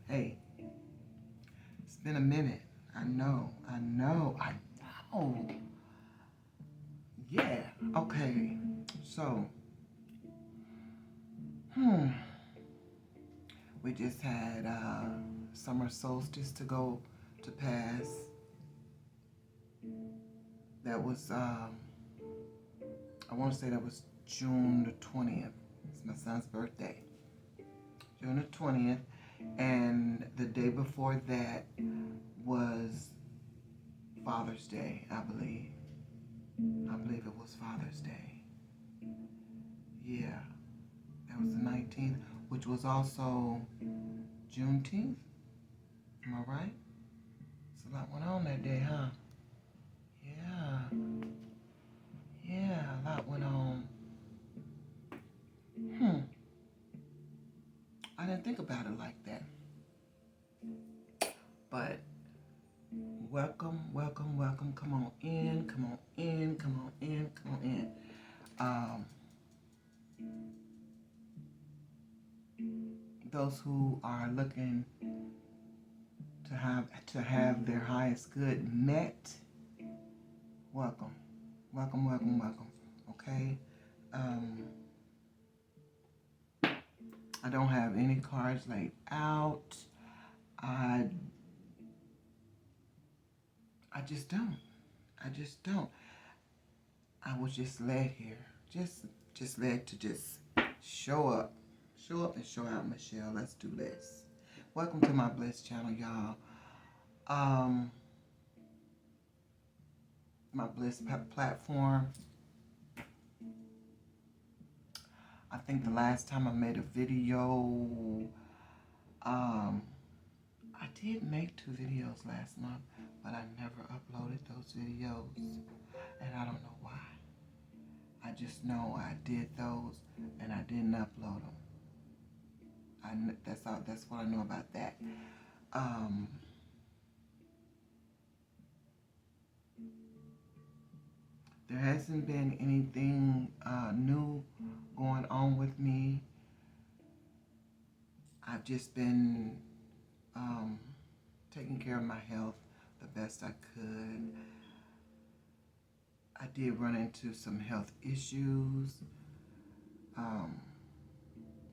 Hey, it's been a minute. I know, I know, I know. Yeah, okay. So, hmm, we just had summer solstice to go to pass. That was, I want to say that was June the 20th. It's my son's birthday. June the 20th. And the day before that was Father's Day, I believe. I believe it was Father's Day. Yeah, that was the 19th, which was also Juneteenth. Am I right? It's a lot went on that day, huh? Yeah, yeah, a lot went on. Hmm, I didn't think about it like that. But welcome, welcome, welcome. Come on in, come on in, come on in, come on in. Um, those who are looking to have their highest good met, welcome, welcome, welcome, welcome. Okay. Um, I don't have any cards laid out. I I just don't. I just don't. I was just led here. Just led to just show up. Show up and show out, Michelle. Let's do this. Welcome to my Bliss channel, y'all. Um, my Bliss platform. I think the last time I made a video, um, I did make 2 videos last month, but I never uploaded those videos, and I don't know why. I just know I did those, and I didn't upload them. That's all. That's what I know about that. Um, there hasn't been anything new going on with me. I've just been um, taking care of my health the best I could. I did run into some health issues, um,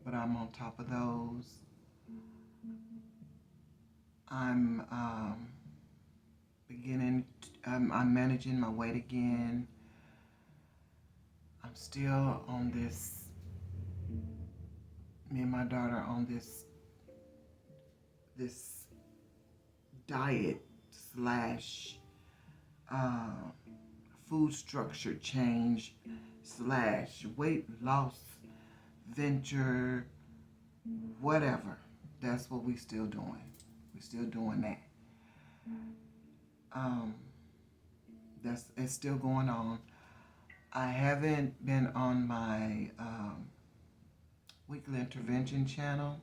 but I'm on top of those. I'm I'm managing my weight again. I'm still on this, me and my daughter on this diet slash uh, food structure change slash weight loss venture, whatever. That's what we still doing. We still doing that. Um, it's still going on. I haven't been on my weekly intervention channel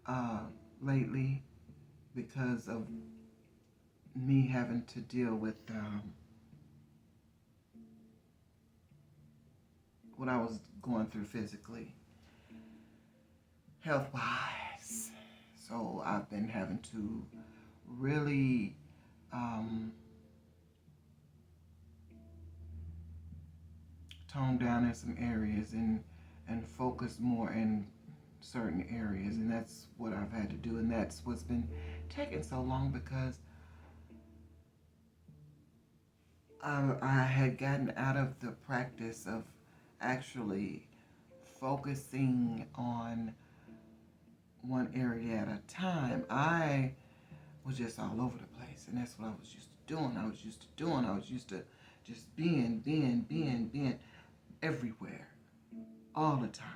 uh, lately because of me having to deal with what I was going through physically, health wise. So I've been having to really um, tone down in some areas and focus more in certain areas, and that's what I've had to do, and that's what's been taking so long because I had gotten out of the practice of actually focusing on one area at a time. I was just all over the place, and that's what I was used to doing. I was used to just being everywhere, all the time.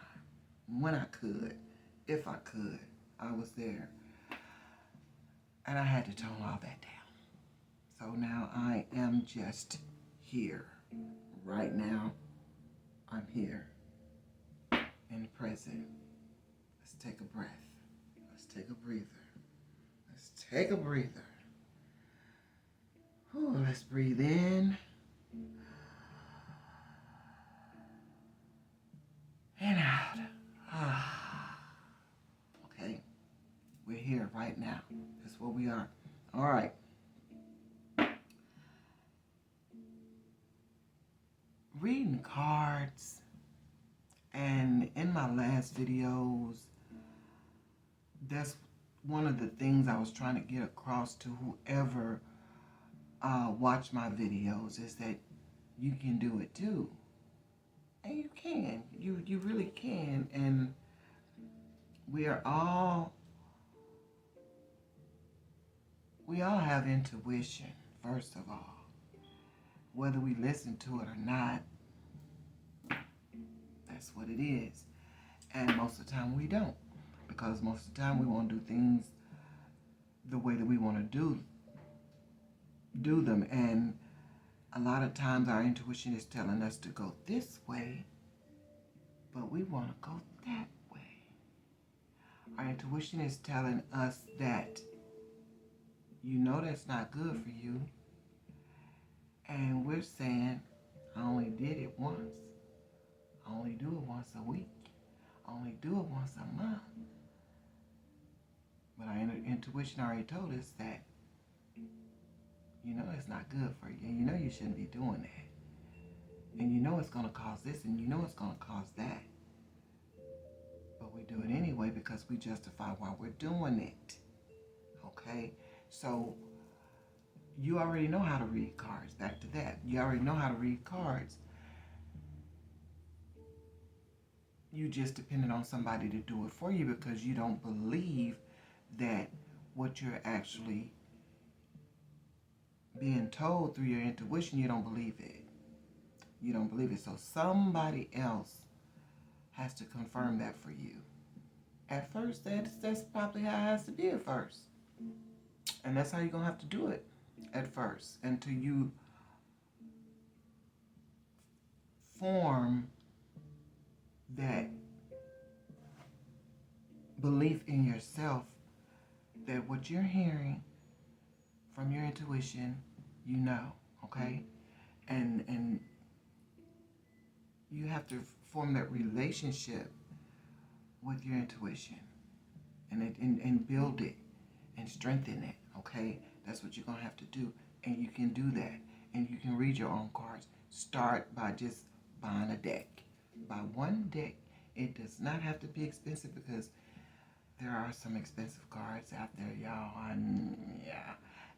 When I could, if I could, I was there. And I had to tone all that down. So now I am just here. Right now, I'm here in the present. Let's take a breath. Let's take a breather. Let's take a breather. Whew, let's breathe in and out. Okay, We're here right now. That's where we are. All right. Reading cards, and in my last videos, that's one of the things I was trying to get across to whoever watch my videos, is that you can do it too. And you can. You really can. And we all have intuition, first of all. Whether we listen to it or not, that's what it is. And most of the time we don't. Because most of the time we want to do things the way that we want to do them. And a lot of times our intuition is telling us to go this way, but we want to go that way. Our intuition is telling us that that's not good for you. And we're saying, I only did it once. I only do it once a week. I only do it once a month. But our intuition already told us that, it's not good for you. And you shouldn't be doing that. And it's going to cause this, and it's going to cause that. But we do it anyway because we justify why we're doing it. Okay? So you already know how to read cards. Back to that. You already know how to read cards. You just depended on somebody to do it for you because you don't believe that what you're actually being told through your intuition, you don't believe it. You don't believe it. So somebody else has to confirm that for you. At first, that's probably how it has to be at first. And that's how you're going to have to do it at first, until you form that belief in yourself that what you're hearing from your intuition, okay? And you have to form that relationship with your intuition and build it and strengthen it, okay? That's what you're going to have to do. And you can do that. And you can read your own cards. Start by just buying a deck. Buy one deck. It does not have to be expensive because there are some expensive cards out there, y'all.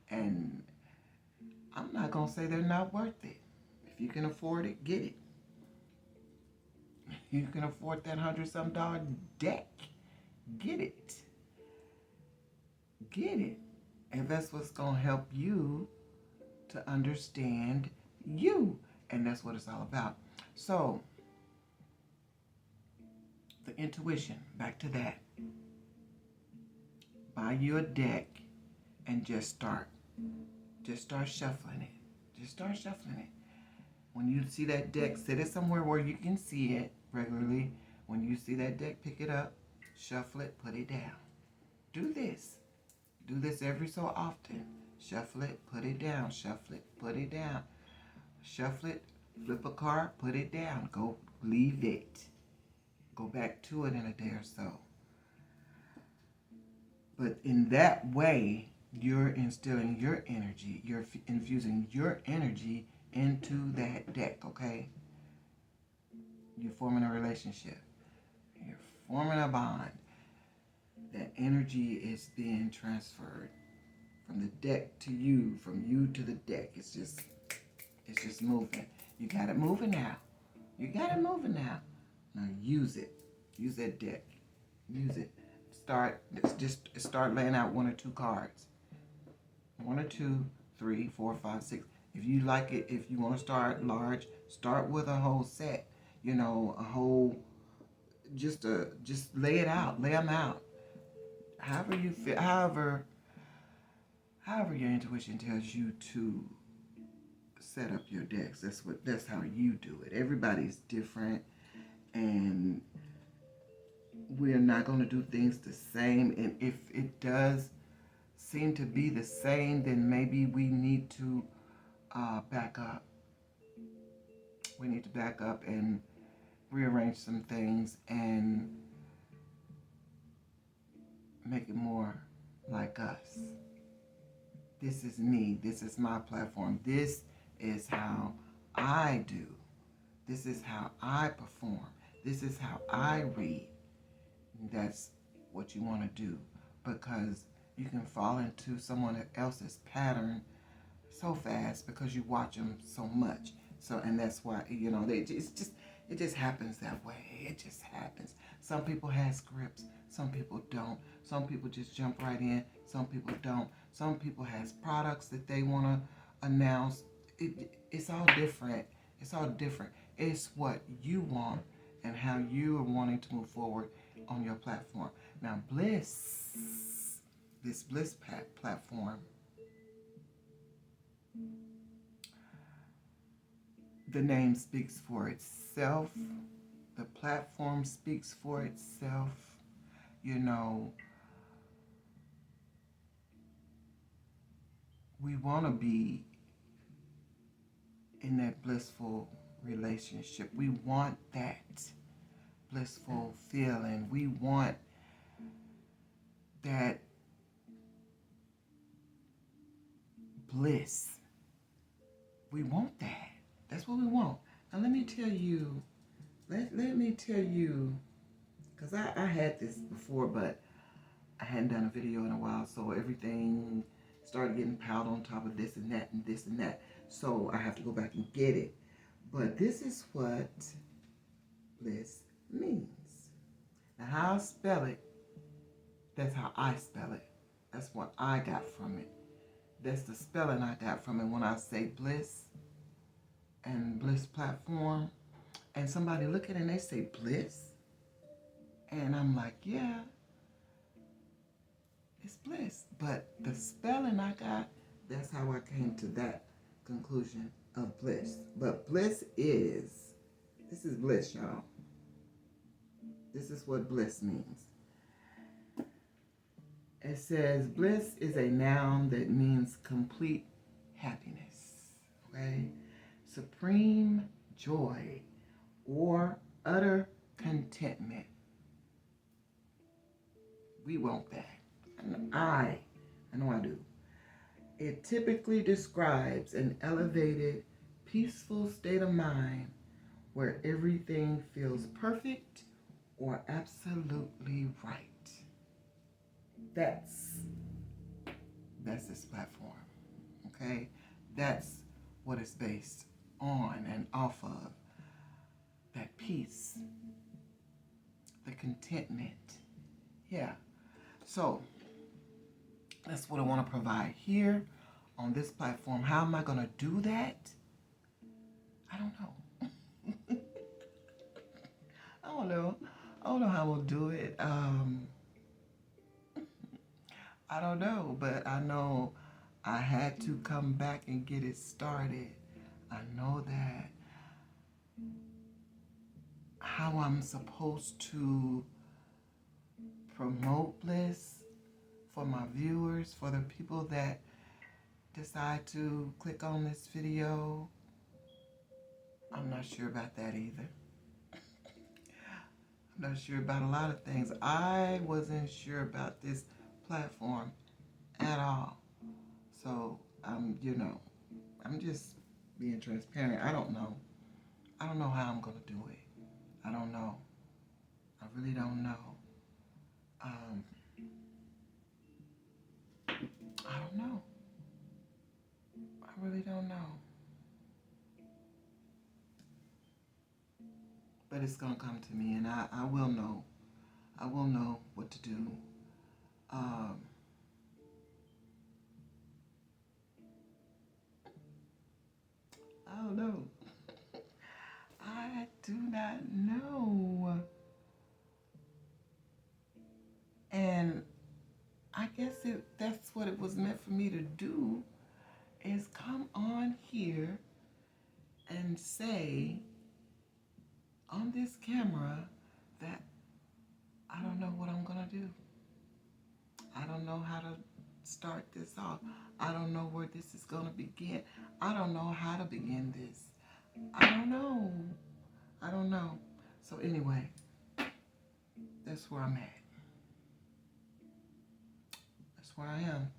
And I'm not going to say they're not worth it. If you can afford it, get it. If you can afford that $100-some deck, get it. Get it. And that's what's going to help you to understand you. And that's what it's all about. So, the intuition, back to that. Buy you a deck and just start shuffling it. Just start shuffling it. When you see that deck, sit it somewhere where you can see it regularly. When you see that deck, pick it up, shuffle it, put it down. Do this. Do this every so often. Shuffle it, put it down. Shuffle it, put it down. Shuffle it, flip a card, put it down. Go, leave it. Go back to it in a day or so. But in that way, you're instilling your energy. You're infusing your energy into that deck, okay? You're forming a relationship. You're forming a bond. That energy is being transferred from the deck to you, from you to the deck. It's just moving. You got it moving now. You got it moving now. Now use it. Use that deck. Use it. Start laying out one or two cards. 1 or 2, 3, 4, 5, 6. If you like it, if you want to start large, start with a whole set. A whole, just lay it out, lay them out. However you feel, however your intuition tells you to set up your decks. That's how you do it. Everybody's different, and we're not going to do things the same. And if it does seem to be the same, then maybe we need to back up. We need to back up and rearrange some things and make it more like us. This is me. This is my platform. This is how I do. This is how I perform. This is how I read. That's what you want to do, because you can fall into someone else's pattern so fast because you watch them so much. So, and that's why, it just happens that way. It just happens. Some people have scripts. Some people don't. Some people just jump right in. Some people don't. Some people has products that they want to announce. It's all different. It's all different. It's what you want and how you are wanting to move forward on your platform. Now, this Bliss platform, the name speaks for itself. The platform speaks for itself. You know, we want to be in that blissful relationship. We want that blissful feeling. We want that bliss. We want that. That's what we want. Now let me tell you, because I had this before, but I hadn't done a video in a while, so everything started getting piled on top of this and that and this and that. So I have to go back and get it. But this is what bliss means. Now how I spell it, that's how I spell it. That's what I got from it. That's the spelling I got from it when I say bliss and bliss platform. And somebody look at it and they say bliss. And I'm like, yeah, it's bliss. But the spelling I got, that's how I came to that conclusion of bliss. But this is bliss, y'all. This is what bliss means. It says bliss is a noun that means complete happiness, okay? Supreme joy or utter contentment. We want that. And I know I do. It typically describes an elevated, peaceful state of mind where everything feels perfect or absolutely right. That's this platform, okay? That's what it's based on and off of. That peace, the contentment. Yeah. So that's what I want to provide here on this platform. How am I going to do that? I don't know. I don't know. I don't know how we'll do it. I don't know, but I know I had to come back and get it started. I know that how I'm supposed to promote bliss for my viewers, for the people that decide to click on this video, I'm not sure about that either. I'm not sure about a lot of things. I wasn't sure about this platform at all. So, I'm just being transparent. I don't know. I don't know how I'm going to do it. I don't know. I really don't know. I don't know. I really don't know. But it's going to come to me, and I will know. I will know what to do. I don't know. I do not know. And I guess that's what it was meant for me to do, is come on here and say on this camera that I don't know what I'm going to do. I don't know how to start this off. I don't know where this is going to begin. I don't know how to begin this. I don't know. I don't know. So anyway, that's where I'm at. where I am.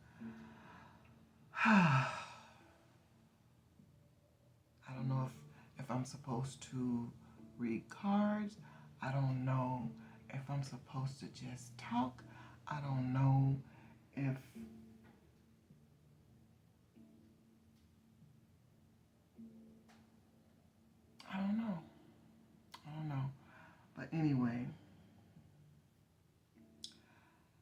I don't know if I'm supposed to read cards. I don't know if I'm supposed to just talk. I don't know if I don't know. I don't know. But anyway,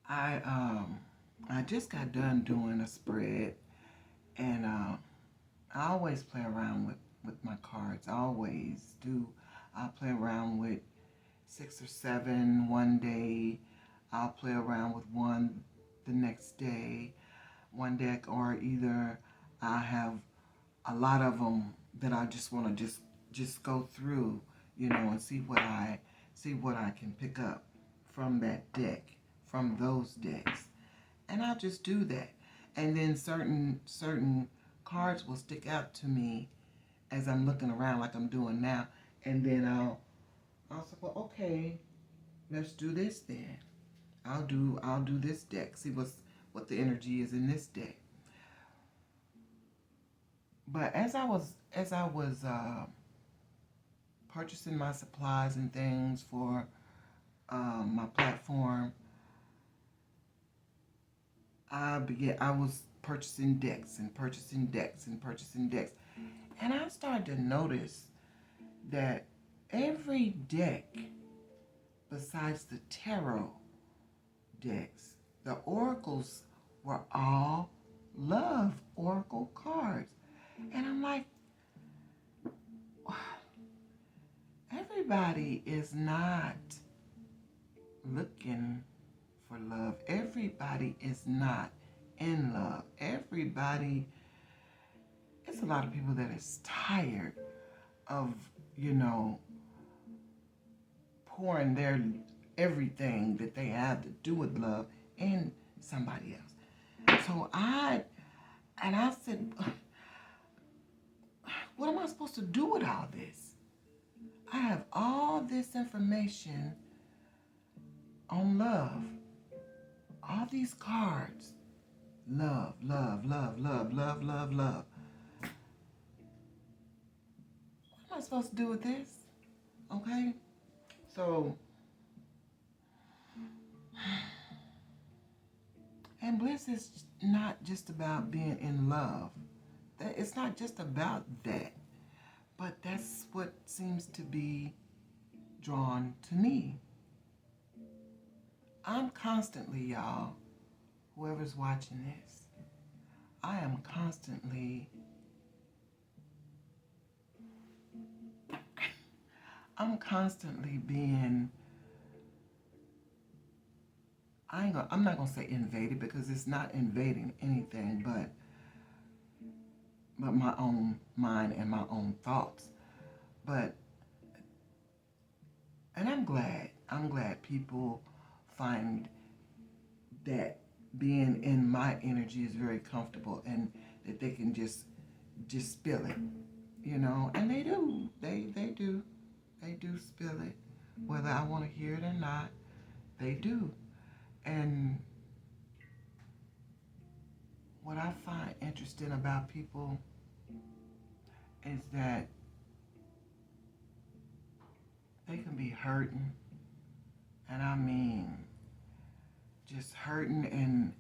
I um I just got done doing a spread, and I always play around with my cards. I always do. I play around with 6 or 7 one day. I'll play around with one the next day, one deck, or either I have a lot of them that I just want to just go through, and see what I can pick up from that deck, from those decks, and I'll just do that. And then certain cards will stick out to me as I'm looking around, like I'm doing now, and then I'll say, well, okay, let's do this then. I'll do this deck. See what the energy is in this deck. But as I was purchasing my supplies and things for my platform, I was purchasing decks and purchasing decks and purchasing decks, and I started to notice that every deck besides the tarot decks, the oracles were all love oracle cards. And I'm like, everybody is not looking for love. Everybody is not in love. It's a lot of people that is tired of, pouring their everything that they have to do with love in somebody else. So I said, what am I supposed to do with all this? I have all this information on love, all these cards, love, love, love, love, love, love, love. What am I supposed to do with this? Okay? So, and bliss is not just about being in love. It's not just about that. But that's what seems to be drawn to me. I'm constantly, y'all, whoever's watching this, I am constantly, being, I'm not going to say invaded, because it's not invading anything but my own mind and my own thoughts. And I'm glad people find that being in my energy is very comfortable, and that they can just spill it, and they do. They do spill it, whether I want to hear it or not. They do. And what I find interesting about people is that they can be hurting, and I mean just hurting, and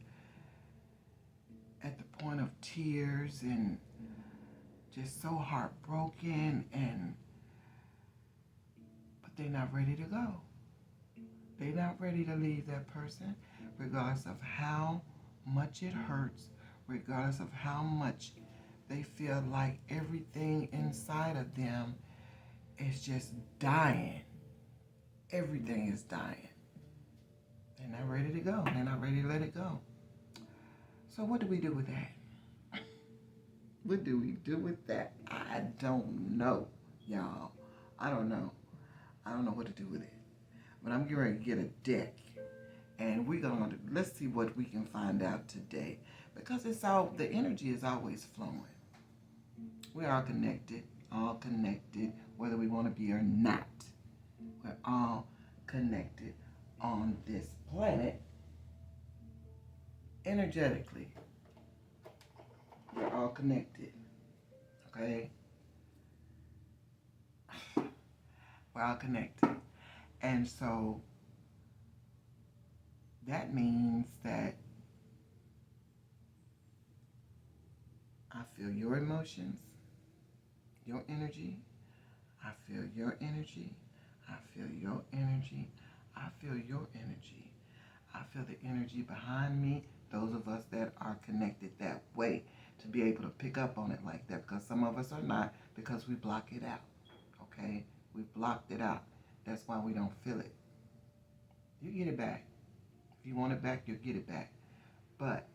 at the point of tears, and just so heartbroken, but they're not ready to go. They're not ready to leave that person, regardless of how much it hurts, regardless of how much they feel like everything inside of them is just dying. Everything is dying. They're not ready to go. They're not ready to let it go. So what do we do with that? What do we do with that? I don't know, y'all. I don't know. I don't know what to do with it. But I'm getting ready to get a deck, and let's see what we can find out today, because the energy is always flowing. We're all connected, whether we want to be or not. We're all connected on this planet, energetically, we're all connected, okay? We're all connected. And so that means that I feel your emotions, your energy. I feel your energy. I feel your energy. I feel your energy. I feel the energy behind me, those of us that are connected that way, to be able to pick up on it like that, because some of us are not, because we block it out, okay? We blocked it out. That's why we don't feel it. You get it back. If you want it back, you'll get it back. But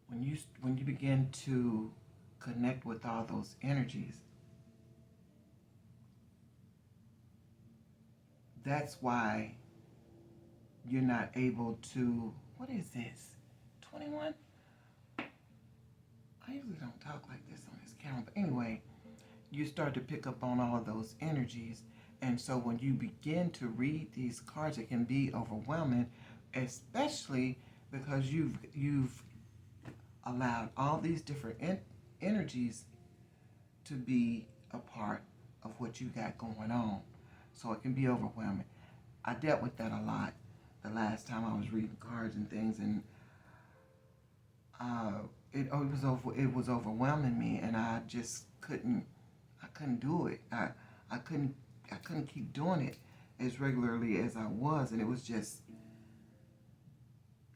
when you begin to connect with all those energies, that's why you're not able to, what is this, 21? I usually don't talk like this on this camera, but anyway, you start to pick up on all of those energies. And so when you begin to read these cards, it can be overwhelming, especially because you've allowed all these different energies to be a part of what you got going on. So it can be overwhelming. I dealt with that a lot the last time I was reading cards and things, and it was overwhelming me, and I just couldn't do it. I couldn't keep doing it as regularly as I was, and it was just,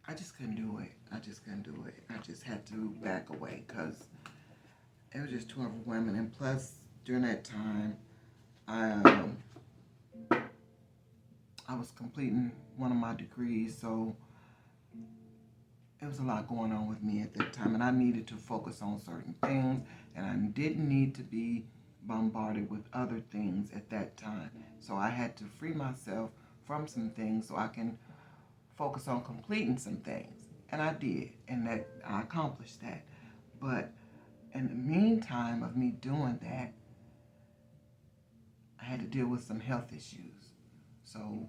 I just couldn't do it. I just couldn't do it. I just had to back away because it was just too overwhelming. And plus, during that time, I was completing one of my degrees, so it was a lot going on with me at that time, and I needed to focus on certain things, and I didn't need to be bombarded with other things at that time. So I had to free myself from some things so I can focus on completing some things. And I did, and that I accomplished that. But in the meantime of me doing that, I had to deal with some health issues. So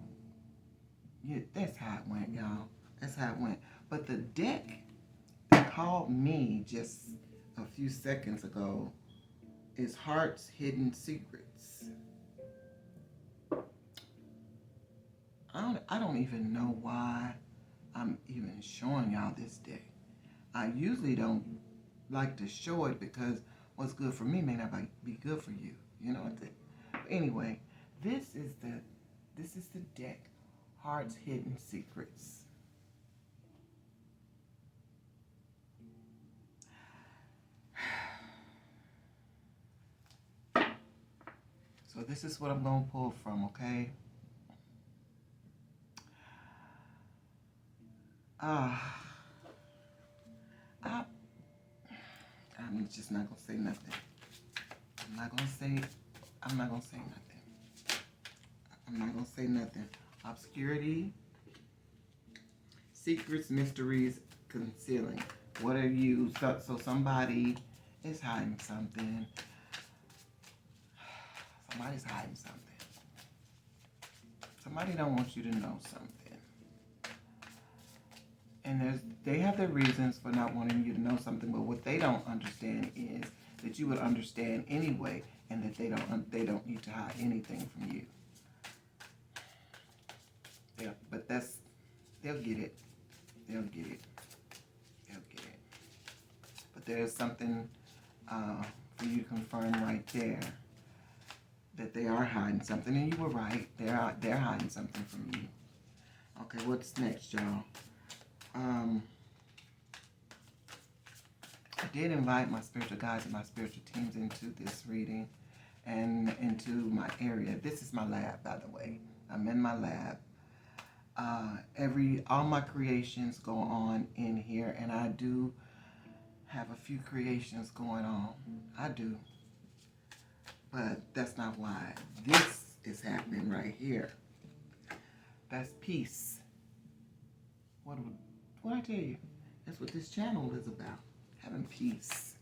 yeah, that's how it went, y'all. That's how it went. But the deck that called me just a few seconds ago is Heart's Hidden Secrets. I don't even know why I'm even showing y'all this deck. I usually don't like to show it because what's good for me may not be good for you. You know what I mean? But anyway, this is the deck, Heart's Hidden Secrets. So this is what I'm going to pull from, okay? I'm just not going to say nothing. I'm not going to say nothing. I'm not going to say nothing. Obscurity, secrets, mysteries, concealing. What are you? So somebody is hiding something. Somebody's hiding something. Somebody don't want you to know something. And they have their reasons for not wanting you to know something, but what they don't understand is that you would understand anyway, and that they don't need to hide anything from you. Yeah, but they'll get it. They'll get it. They'll get it. But there's something for you to confirm right there, that they are hiding something, and you were right. They're hiding something from you. Okay, what's next, y'all? I did invite my spiritual guides and my spiritual teams into this reading and into my area. This is my lab, by the way. I'm in my lab. All my creations go on in here, and I do have a few creations going on. I do. But that's not why this is happening right here. That's peace. What I tell you? That's what this channel is about. Having peace,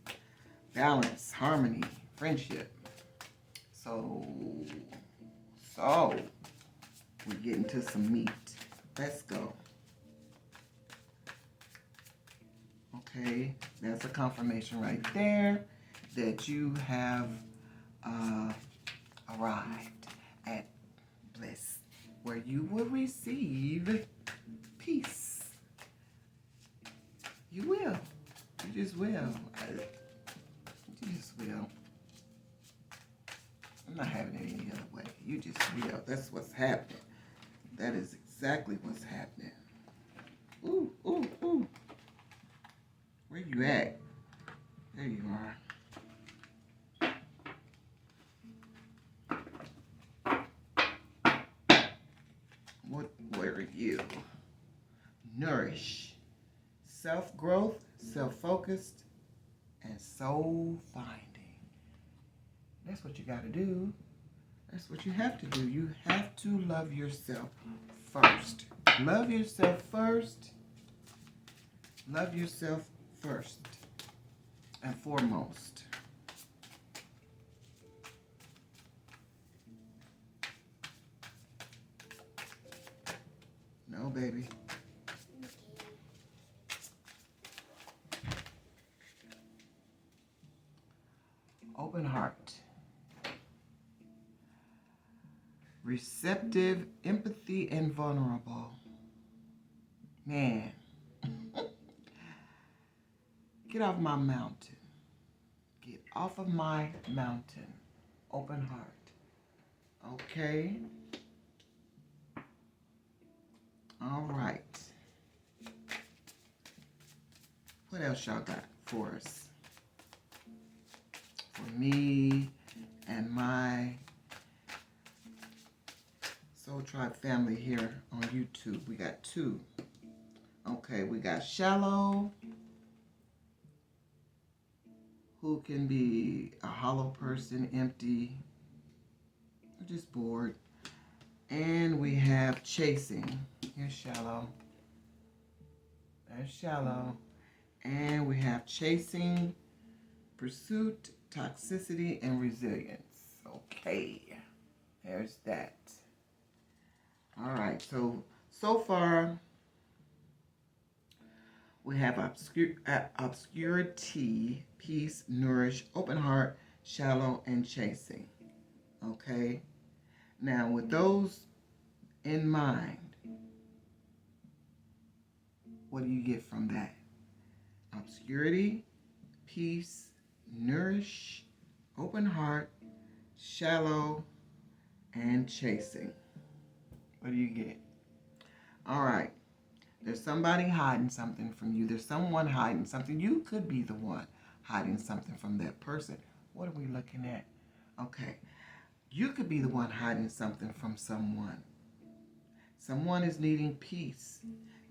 balance, harmony, friendship. So we get into some meat. Let's go. Okay, that's a confirmation right there that you have arrived at bliss, where you will receive peace. You will. You just will. You just will. I'm not having it any other way. You just will. That's what's happening. That is exactly what's happening. Ooh, ooh, ooh. Where you at? There you are. Where are you? Nourish. Self-growth, self-focused, and soul finding. That's what you got to do. That's what you have to do. You have to love yourself first. Love yourself first. Love yourself first and foremost. No, baby. Open heart. Receptive, empathy, and vulnerable. Man. Get off my mountain. Get off of my mountain. Open heart. Okay? All right. What else y'all got for us? For me and my Soul Tribe family here on YouTube. We got two. Okay, we got Shallow, who can be a hollow person, empty, or just bored. And we have Chasing. Here's Shallow. There's Shallow. And we have Chasing, Pursuit, Toxicity, and Resilience. Okay, there's that. All right, so far we have obscurity, peace, nourish, open heart, shallow, and chasing. Okay, now with those in mind, what do you get from that? Obscurity, peace, nourish, open heart, shallow, and chasing. What do you get? All right. There's somebody hiding something from you. There's someone hiding something. You could be the one hiding something from that person. What are we looking at? Okay. You could be the one hiding something from someone. Someone is needing peace.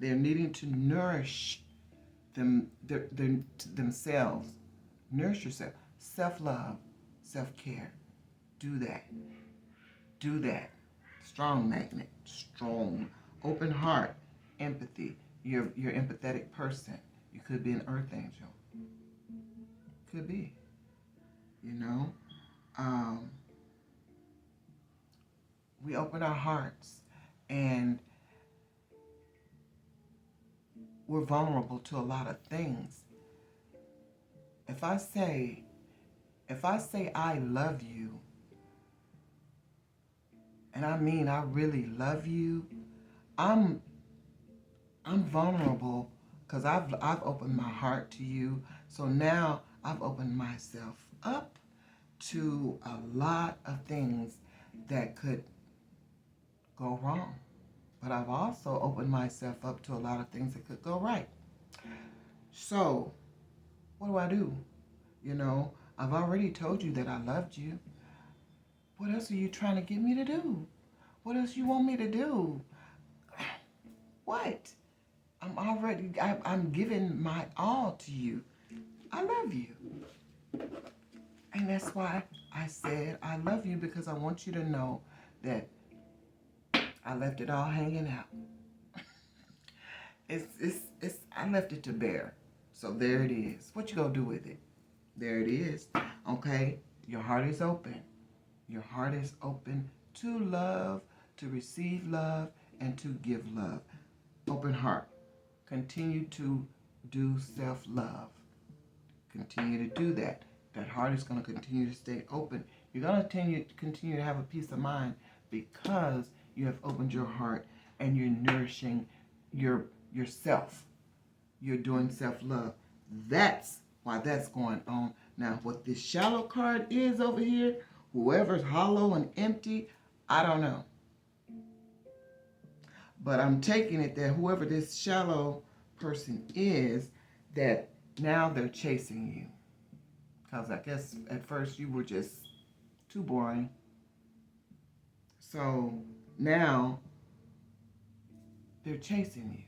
They're needing to nourish themselves. Nourish yourself. Self-love, self-care. Do that. Do that. Strong magnet. Strong. Open heart. Empathy. You're empathetic person. You could be an earth angel. Could be. You know? We open our hearts and we're vulnerable to a lot of things. If I say I love you, and I mean I really love you, I'm vulnerable because I've opened my heart to you. So now I've opened myself up to a lot of things that could go wrong. But I've also opened myself up to a lot of things that could go right. So what do? You know, I've already told you that I loved you. What else are you trying to get me to do? What else you want me to do? What? I'm giving my all to you. I love you. And that's why I said I love you, because I want you to know that I left it all hanging out. I left it to bear. So there it is. What you gonna do with it? There it is. Okay? Your heart is open. Your heart is open to love, to receive love, and to give love. open heart. Continue to do self-love. Continue to do that. That heart is going to continue to stay open. You're going to continue to have a peace of mind because you have opened your heart and you're nourishing yourself. You're doing self-love. That's why that's going on. Now, what this shallow card is over here, whoever's hollow and empty, I don't know. But I'm taking it that whoever this shallow person is, that now they're chasing you. Because I guess at first you were just too boring. So now they're chasing you.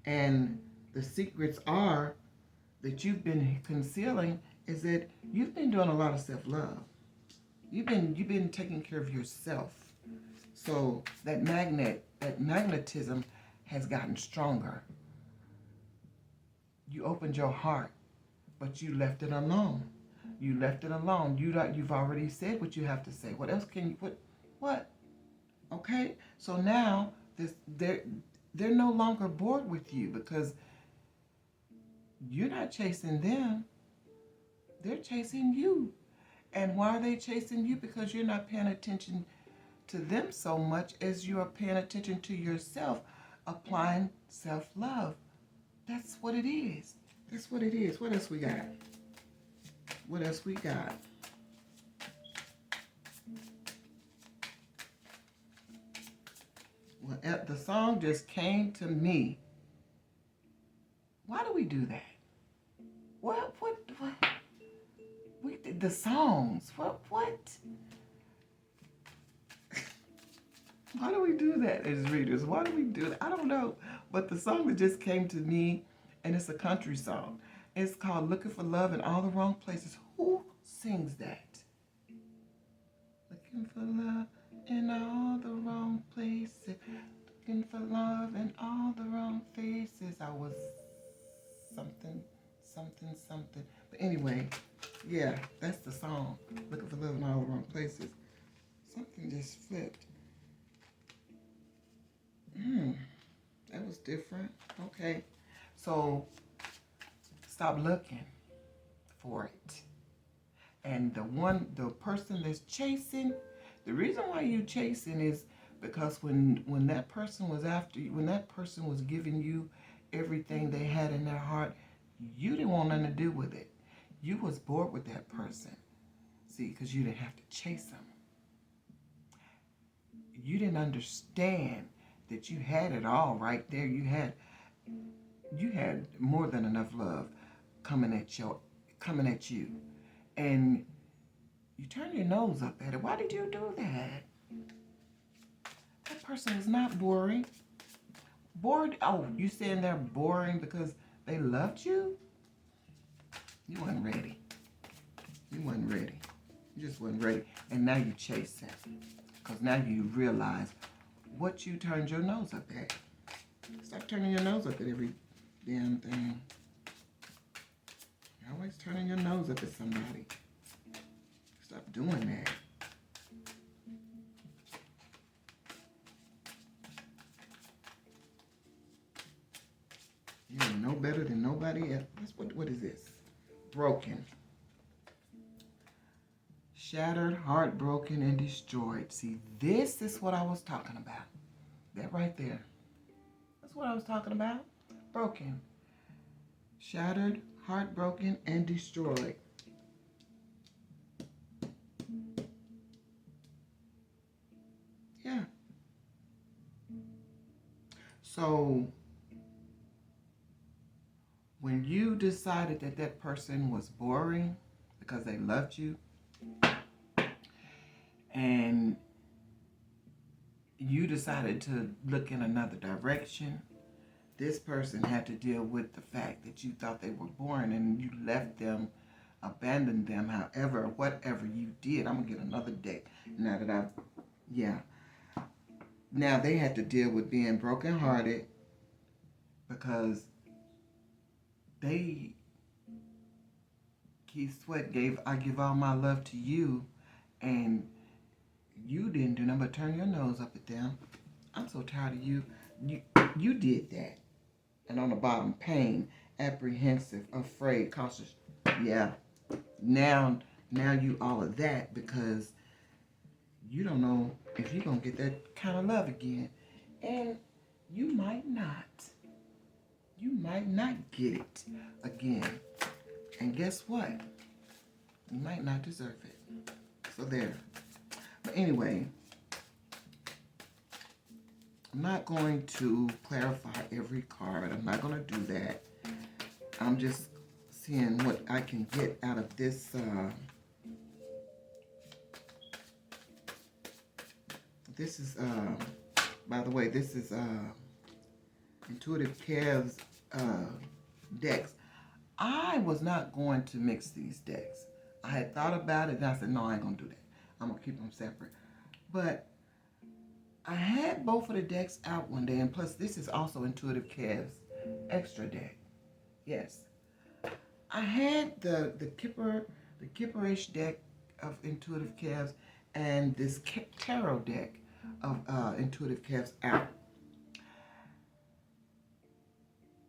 And the secrets are that you've been concealing is that you've been doing a lot of self-love. You've been taking care of yourself. So that magnetism has gotten stronger. You opened your heart, but you left it alone. You left it alone. You've already said what you have to say. What else can you put? What? Okay? So now they're no longer bored with you because you're not chasing them. They're chasing you. And why are they chasing you? Because you're not paying attention to them so much as you are paying attention to yourself, applying self-love. That's what it is. That's what it is. What else we got? What else we got? Well, the song just came to me. Why do we do that? What? We did the songs. What? Why do we do that as readers? Why do we do that? I don't know. But the song that just came to me, and it's a country song. It's called Looking for Love in All the Wrong Places. Who sings that? Looking for love in all the wrong places. Looking for love in all the wrong faces. I was something. But anyway, yeah, that's the song. Looking for love in all the wrong places. Something just flipped. That was different. Okay. So stop looking for it. And the person that's chasing, the reason why you chasing is because when that person was after you, when that person was giving you everything they had in their heart, you didn't want nothing to do with it. You was bored with that person. See, because you didn't have to chase them. You didn't understand that you had it all right there. You had more than enough love coming at you. And you turn your nose up at it. Why did you do that? That person is not boring. Bored? Oh, you saying they're boring because they loved you? You weren't ready. You just wasn't ready. And now you chase him. Because now you realize what you turned your nose up at. Stop turning your nose up at every damn thing. You're always turning your nose up at somebody. Stop doing that. You're no better than nobody else. What is this? Broken. Shattered, heartbroken, and destroyed. See, this is what I was talking about. That right there. That's what I was talking about. Broken. Shattered, heartbroken, and destroyed. Yeah. So, when you decided that that person was boring because they loved you, and you decided to look in another direction, this person had to deal with the fact that you thought they were boring and you left them, abandoned them, however, whatever you did. I'm going to get another deck now that Now they had to deal with being brokenhearted because Keith Sweat I give all my love to you, and you didn't do nothing but turn your nose up at them. I'm so tired of you You, you did that. And on the bottom, pain, apprehensive, afraid, cautious. Yeah. Now, now you all of that because you don't know if you're going to get that kind of love again. And you might not. You might not get it again. And guess what? You might not deserve it. So there. But anyway, I'm not going to clarify every card. I'm not going to do that. I'm just seeing what I can get out of this. This is, by the way, this is Intuitive Kev's decks. I was not going to mix these decks. I had thought about it and I said, no, I ain't going to do that. I'm going to keep them separate. But I had both of the decks out one day, and plus this is also Intuitive Kev's extra deck. Yes. I had the Kipperish deck of Intuitive Kev's and this tarot deck of Intuitive Kev's out.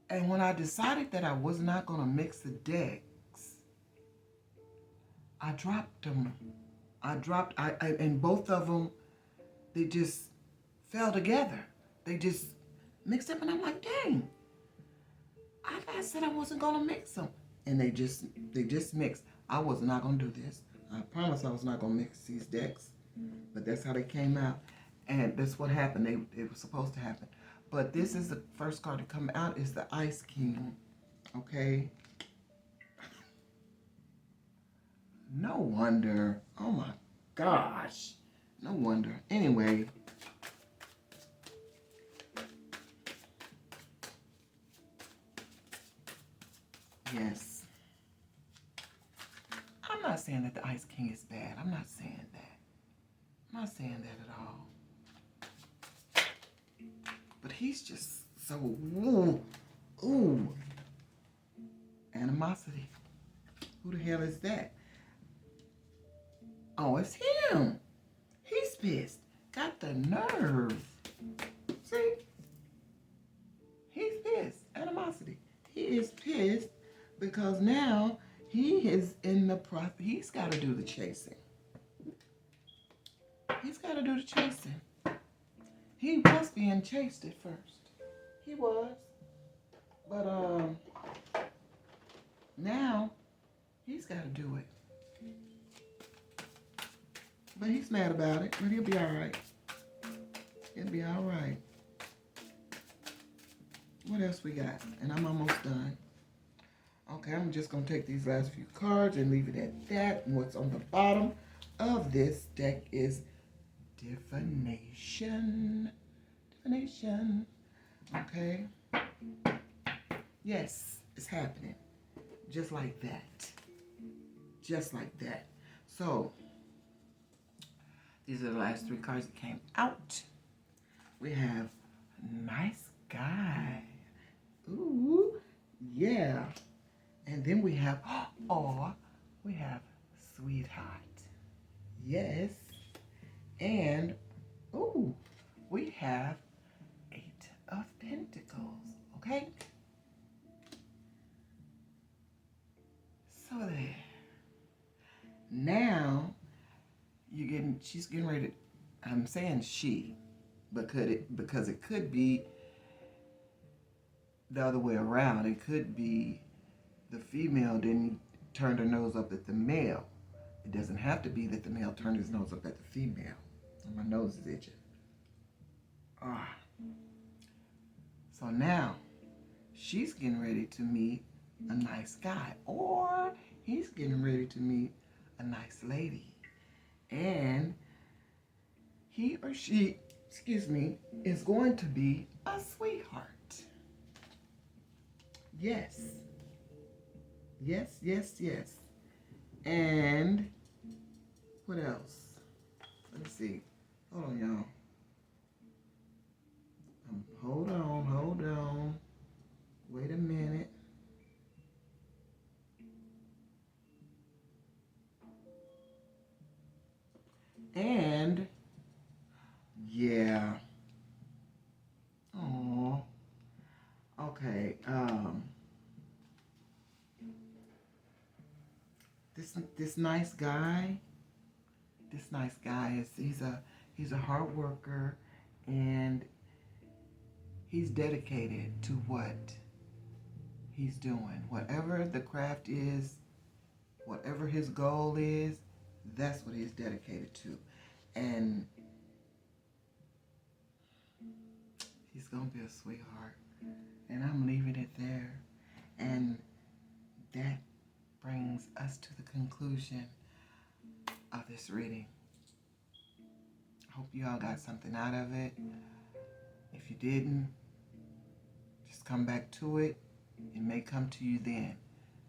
And when I decided that I was not going to mix the decks, I dropped them. And both of them, they just fell together. They just mixed up, and I'm like, dang. I said I wasn't going to mix them. And they just mixed. I was not going to do this. I promised I was not going to mix these decks. But that's how they came out. And that's what happened. It was supposed to happen. But this is the first card to come out is the Ice King. Okay? No wonder. Oh my gosh. No wonder. Anyway. Yes. I'm not saying that the Ice King is bad. I'm not saying that. I'm not saying that at all. But he's just so, ooh. Animosity. Who the hell is that? Oh, it's him. He's pissed. Got the nerve. See? He's pissed. Animosity. He is pissed because now he is in the process. He's got to do the chasing. He's got to do the chasing. He was being chased at first. He was. But now he's got to do it. But he's mad about it. But he'll be all right. He'll be all right. What else we got? And I'm almost done. Okay, I'm just going to take these last few cards and leave it at that. And what's on the bottom of this deck is divination. Divination. Okay. Yes, it's happening. Just like that. Just like that. So, these are the last three cards that came out. We have nice guy. Ooh, yeah. And then we have, we have sweetheart. Yes. And, we have 8 of Pentacles. Okay? So there. Now, she's getting ready to, I'm saying she, because it could be the other way around. It could be the female didn't turn her nose up at the male. It doesn't have to be that the male turned his nose up at the female. And my nose is itching. So now, she's getting ready to meet a nice guy. Or he's getting ready to meet a nice lady. And he or she, is going to be a sweetheart. Yes. Yes, yes, yes. And what else? Let's see. Hold on, y'all. Hold on. Wait a minute. And yeah. Oh. Okay. This nice guy. This nice guy is he's a hard worker, and he's dedicated to what he's doing. Whatever the craft is, whatever his goal is, that's what he's dedicated to. And he's going to be a sweetheart. And I'm leaving it there. And that brings us to the conclusion of this reading. I hope you all got something out of it. If you didn't, just come back to it. It may come to you then.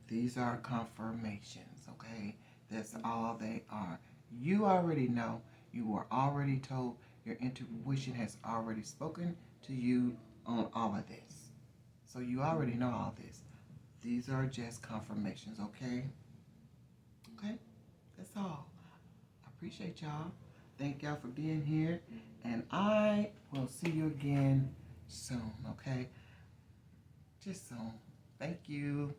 These are confirmations, okay? That's all they are. You already know. You were already told. Your intuition has already spoken to you on all of this. So you already know all this. These are just confirmations, okay? Okay? That's all. I appreciate y'all. Thank y'all for being here. And I will see you again soon, okay? Just soon. Thank you.